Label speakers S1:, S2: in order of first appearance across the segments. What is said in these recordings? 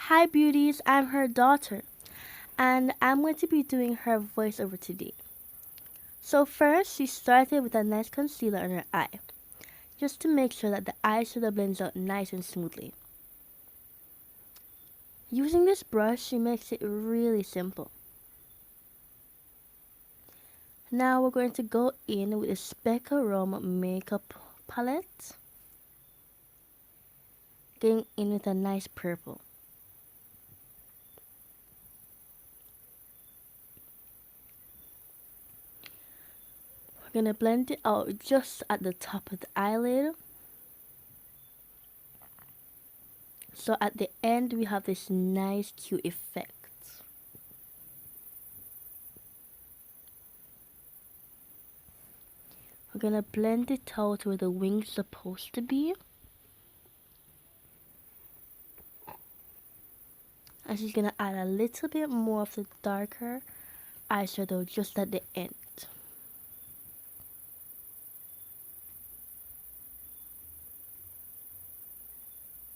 S1: Hi beauties, I'm her daughter and I'm going to be doing her voiceover today. So first she started with a nice concealer on her eye, just to make sure that the eyeshadow blends out nice and smoothly. Using this brush, she makes it really simple. Now we're going to go in with a Speckle Rum makeup palette, going in with a nice purple. We're going to blend it out just at the top of the eyelid. So at the end we have this nice cute effect. We're gonna blend it out where the wing's supposed to be. And she's gonna add a little bit more of the darker eyeshadow just at the end.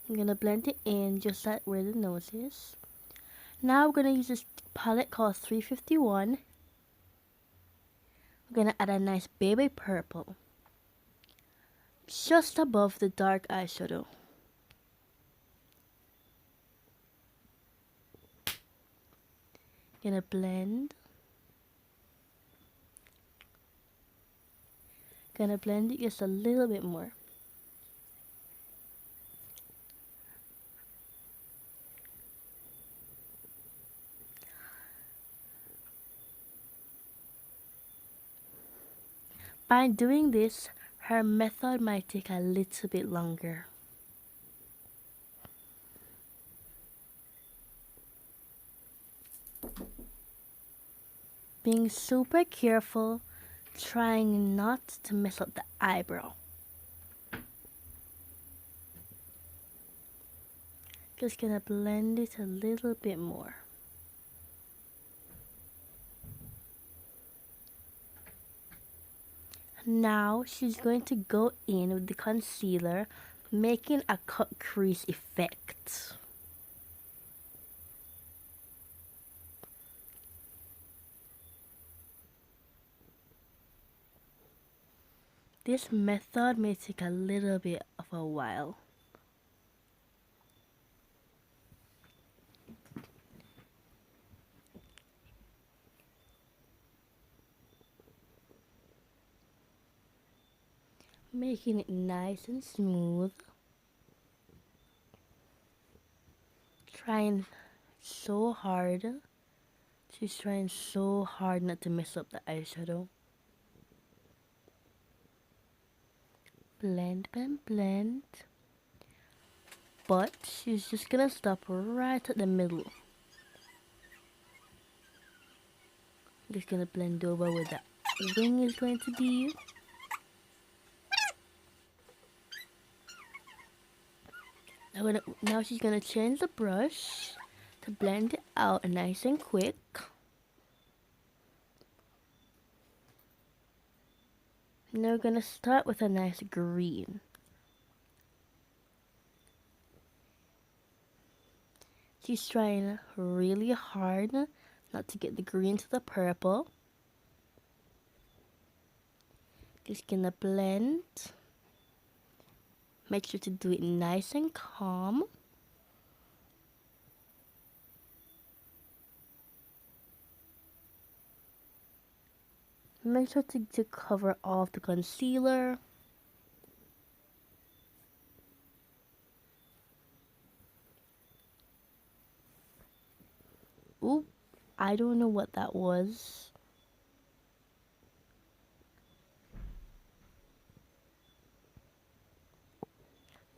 S1: I'm gonna blend it in just at where the nose is. Now we're gonna use this palette called 351. We're gonna add a nice baby purple just above the dark eyeshadow. Gonna blend. Gonna blend it just a little bit more. By doing this, her method might take a little bit longer. Being super careful, trying not to mess up the eyebrow. Just gonna blend it a little bit more. Now she's going to go in with the concealer, making a cut crease effect. This method may take a little bit of a while. Making it nice and smooth. Trying so hard. She's trying so hard not to mess up the eyeshadow. Blend, blend, blend. But she's just gonna stop right at the middle. Just gonna blend over where the wing is going to be. Now she's gonna change the brush to blend it out nice and quick. Now we're gonna start with a nice green. She's trying really hard not to get the green to the purple. Just gonna blend. Make sure to do it nice and calm. Make sure to cover all of the concealer. Oop, I don't know what that was.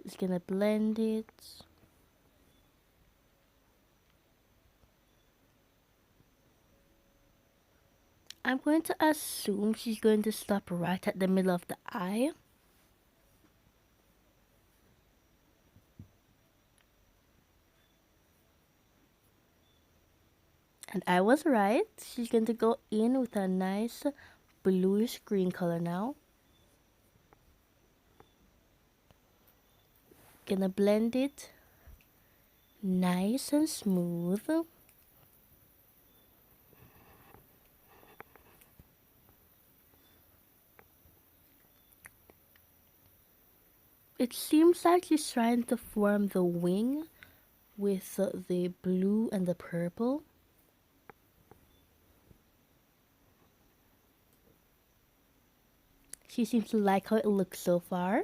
S1: Just gonna blend it. I'm going to assume she's going to stop right at the middle of the eye. And I was right. She's going to go in with a nice bluish green color now. Gonna blend it nice and smooth. It seems like she's trying to form the wing with the blue and the purple. She seems to like how it looks so far.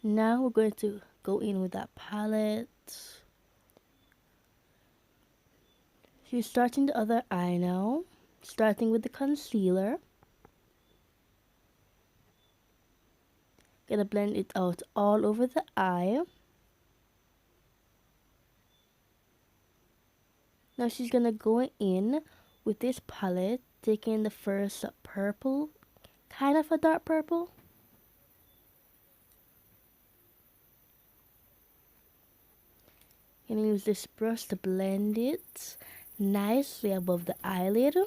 S1: Now we're going to go in with that palette. She's starting the other eye now, starting with the concealer. Gonna blend it out all over the eye. Now she's gonna go in with this palette, taking the first purple, kind of a dark purple. Gonna use this brush to blend it nicely above the eyelid.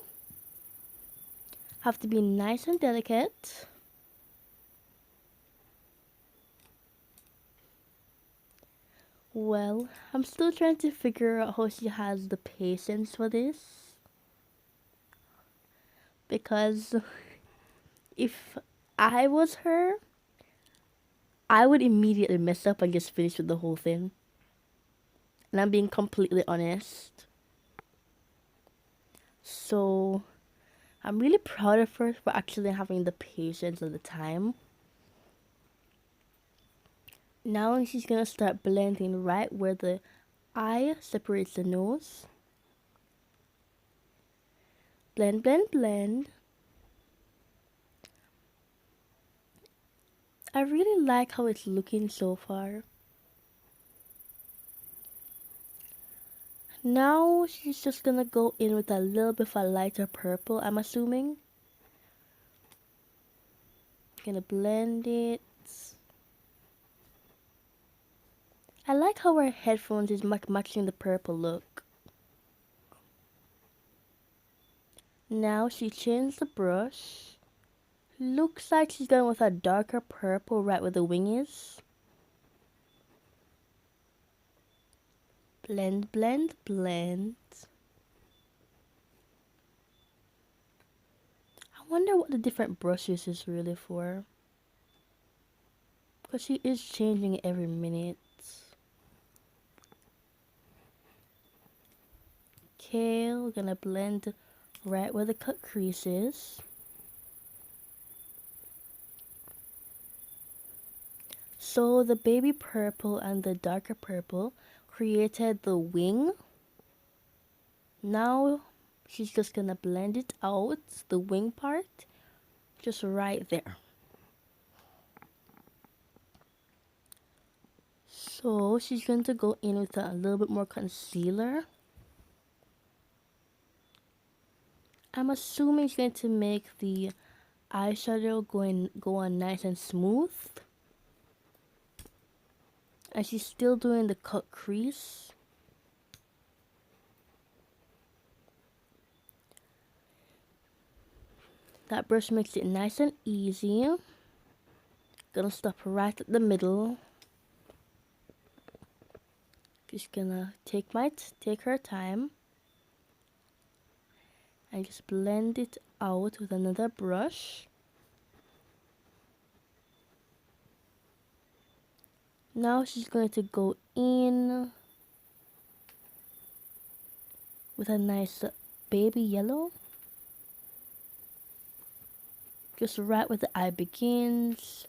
S1: Have to be nice and delicate. Well, I'm still trying to figure out how she has the patience for this. Because if I was her, I would immediately mess up and just finish with the whole thing. And I'm being completely honest. So, I'm really proud of her for actually having the patience and the time. Now she's gonna start blending right where the eye separates the nose. Blend, blend, blend. I really like how it's looking so far. Now she's just gonna go in with a little bit of a lighter purple, I'm assuming. Gonna blend it. I like how her headphones is matching the purple look. Now she changed the brush. Looks like she's going with a darker purple right where the wing is. Blend, blend, blend. I wonder what the different brushes is really for. Because she is changing it every minute. Okay, we're gonna blend right where the cut crease is. So the baby purple and the darker purple created the wing. Now she's just gonna blend it out, the wing part, just right there. So she's going to go in with a little bit more concealer. I'm assuming she's going to make the eyeshadow go on nice and smooth. And she's still doing the cut crease. That brush makes it nice and easy. Gonna stop right at the middle. Just gonna take her time and just blend it out with another brush. Now she's going to go in with a nice baby yellow. Just right where the eye begins.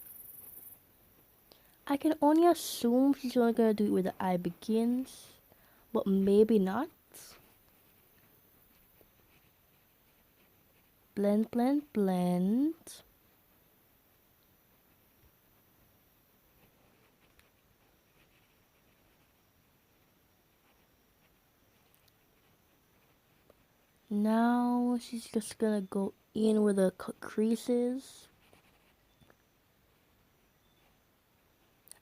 S1: I can only assume she's only going to do it where the eye begins, but maybe not. Blend, blend, blend. Now she's just gonna go in where the creases.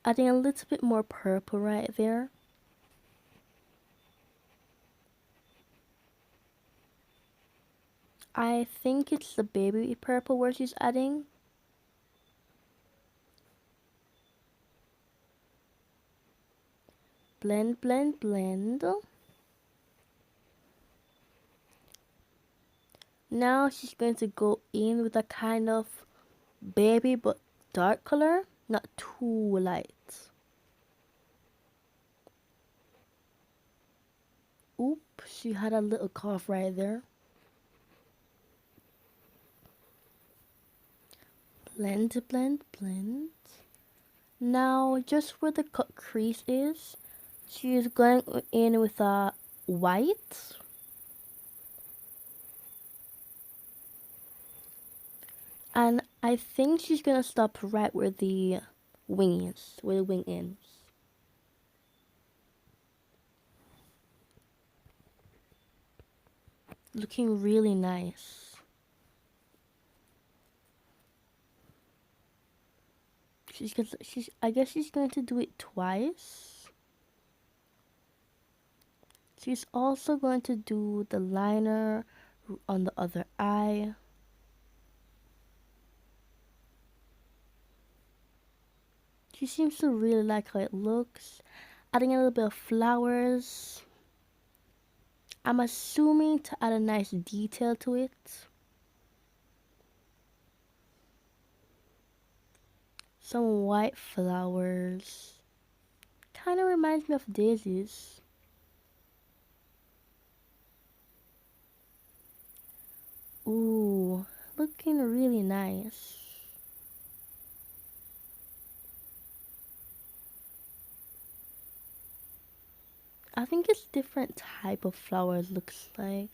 S1: Adding a little bit more purple right there. I think it's the baby purple where she's adding. Blend, blend, blend. Now she's going to go in with a kind of baby but dark color, not too light. Oop, she had a little cough right there. Blend, blend, blend. Now, just where the cut crease is, she is going in with a white. And I think she's gonna stop right where the wing is, where the wing ends. Looking really nice. I guess she's going to do it twice. She's also going to do the liner on the other eye. She seems to really like how it looks. Adding a little bit of flowers. I'm assuming to add a nice detail to it. Some white flowers. Kind of reminds me of daisies. Ooh, looking really nice. I think it's different type of flowers looks like.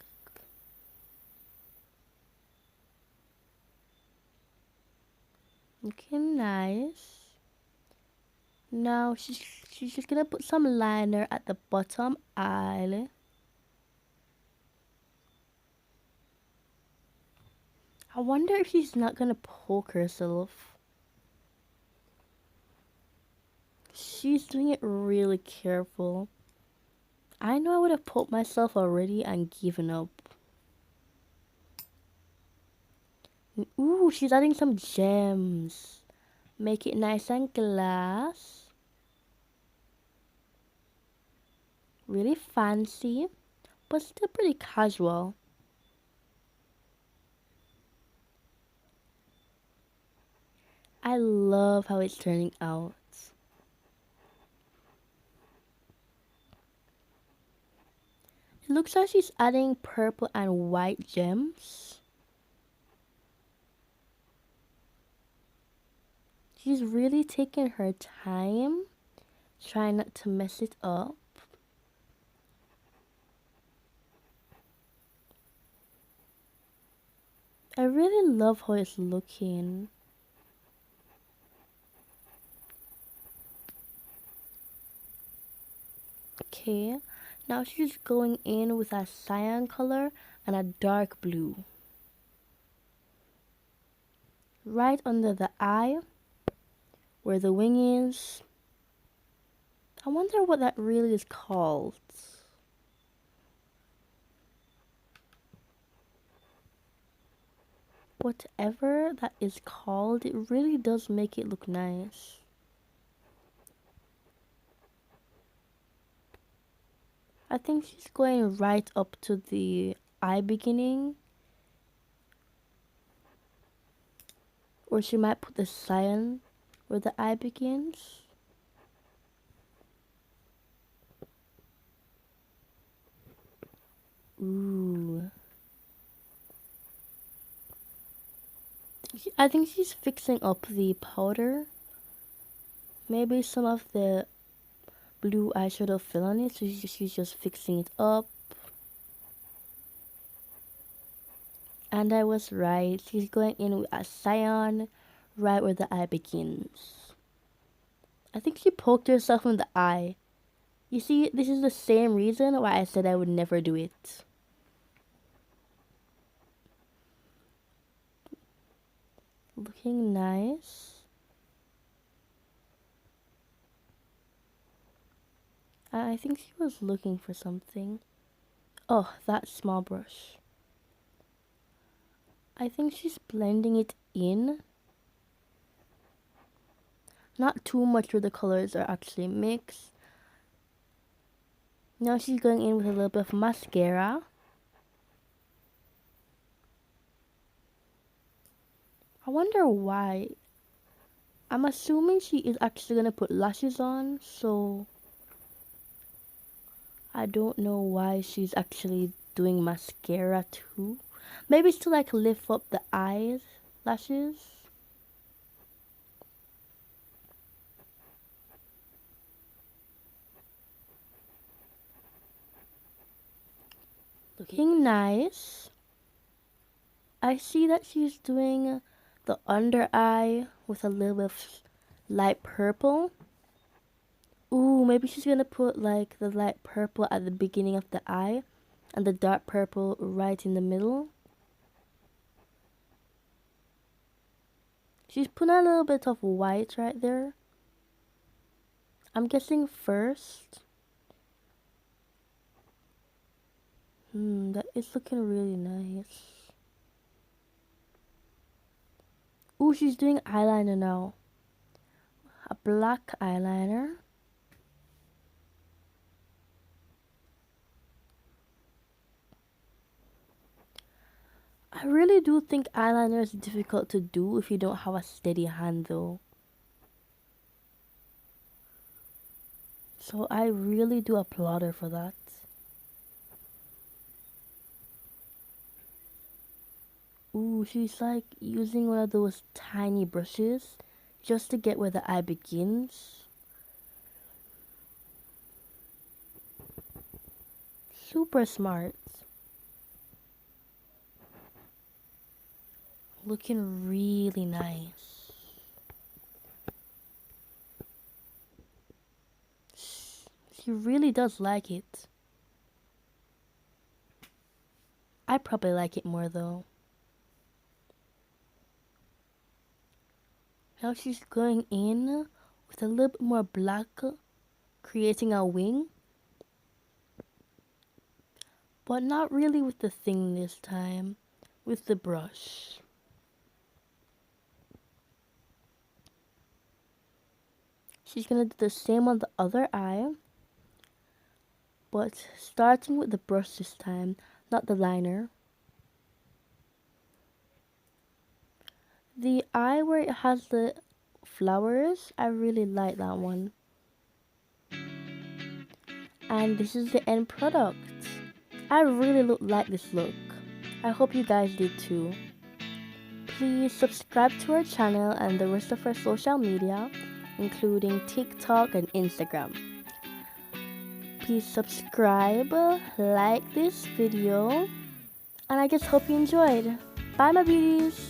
S1: Looking nice. Now she's just gonna put some liner at the bottom eyelid. I wonder if she's not gonna poke herself. She's doing it really careful. I know I would have poked myself already and given up. Ooh, she's adding some gems. Make it nice and glass. Really fancy, but still pretty casual. I love how it's turning out. It looks like she's adding purple and white gems. She's really taking her time, trying not to mess it up. I really love how it's looking. Okay, now she's going in with a cyan color and a dark blue. Right under the eye, where the wing is. I wonder what that really is called. Whatever that is called, it really does make it look nice. I think she's going right up to the eye beginning. Or she might put the cyan where the eye begins. Ooh. I think she's fixing up the powder. Maybe some of the blue eyeshadow fell on it, so she's just fixing it up. And I was right. She's going in with a cyan right where the eye begins. I think she poked herself in the eye. You see, this is the same reason why I said I would never do it. Looking nice. I think she was looking for something. Oh, that small brush. I think she's blending it in. Not too much where the colors are actually mixed. Now she's going in with a little bit of mascara. I wonder why. I'm assuming she is actually going to put lashes on, so I don't know why she's actually doing mascara too. Maybe it's to like lift up the eyes, lashes. Looking nice. I see that she's doing the under eye with a little bit of light purple. Ooh, maybe she's gonna put like the light purple at the beginning of the eye and the dark purple right in the middle. She's putting a little bit of white right there. I'm guessing first. That is looking really nice. Ooh, she's doing eyeliner now. A black eyeliner. I really do think eyeliner is difficult to do if you don't have a steady hand though. So I really do applaud her for that. Ooh, she's like using one of those tiny brushes just to get where the eye begins. Super smart. Looking really nice. She really does like it. I probably like it more though. Now she's going in with a little bit more black, creating a wing. But not really with the thing this time, with the brush. She's gonna do the same on the other eye, but starting with the brush this time, not the liner. The eye where it has the flowers, I really like that one. And this is the end product. I really like this look. I hope you guys did too. Please subscribe to our channel and the rest of our social media, including TikTok and Instagram. Please subscribe, like this video, and I just hope you enjoyed. Bye my beauties!